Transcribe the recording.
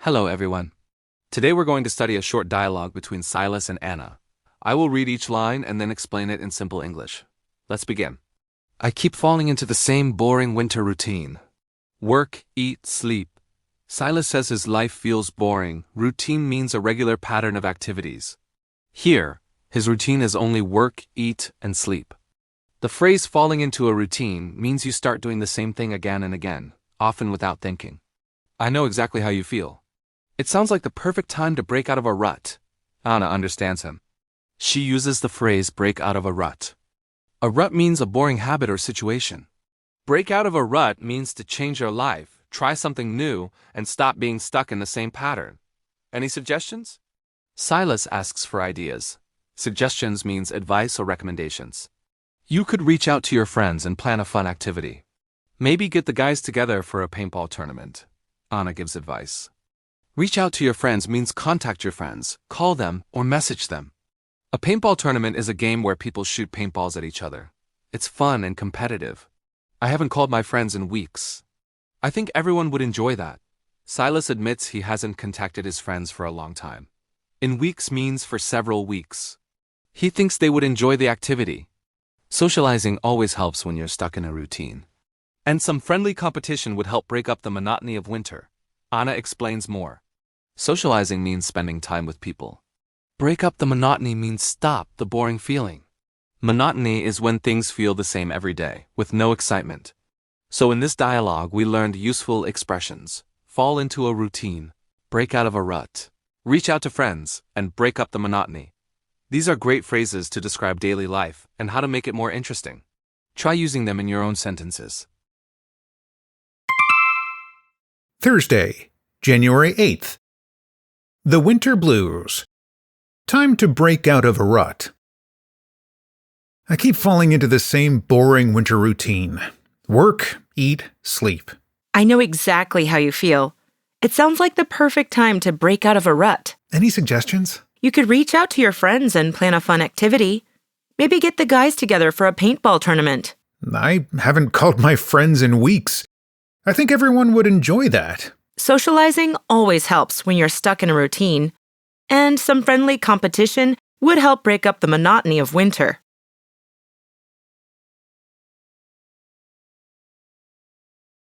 Hello, everyone. Today we're going to study a short dialogue between Silas and Anna. I will read each line and then explain it in simple English. Let's begin. I keep falling into the same boring winter routine. Work, eat, sleep. Silas says his life feels boring. Routine means a regular pattern of activities. Here, his routine is only work, eat, and sleep. The phrase falling into a routine means you start doing the same thing again and again, often without thinking. I know exactly how you feel. It sounds like the perfect time to break out of a rut. Anna understands him. She uses the phrase break out of a rut. A rut means a boring habit or situation. Break out of a rut means to change your life, try something new, and stop being stuck in the same pattern. Any suggestions? Silas asks for ideas. Suggestions means advice or recommendations. You could reach out to your friends and plan a fun activity. Maybe get the guys together for a paintball tournament. Anna gives advice. Reach out to your friends means contact your friends, call them, or message them. A paintball tournament is a game where people shoot paintballs at each other. It's fun and competitive. I haven't called my friends in weeks. I think everyone would enjoy that. Silas admits he hasn't contacted his friends for a long time. In weeks means for several weeks. He thinks they would enjoy the activity. Socializing always helps when you're stuck in a routine. And some friendly competition would help break up the monotony of winter. Anna explains more. Socializing means spending time with people. Break up the monotony means stop the boring feeling. Monotony is when things feel the same every day, with no excitement. So in this dialogue, we learned useful expressions. Fall into a routine, break out of a rut, reach out to friends, and break up the monotony. These are great phrases to describe daily life and how to make it more interesting. Try using them in your own sentences. Thursday, January 8th. The Winter Blues. Time to break out of a rut. I keep falling into the same boring winter routine. Work, eat, sleep. I know exactly how you feel. It sounds like the perfect time to break out of a rut. Any suggestions? You could reach out to your friends and plan a fun activity. Maybe get the guys together for a paintball tournament. I haven't called my friends in weeks. I think everyone would enjoy that. Socializing always helps when you're stuck in a routine, and some friendly competition would help break up the monotony of winter.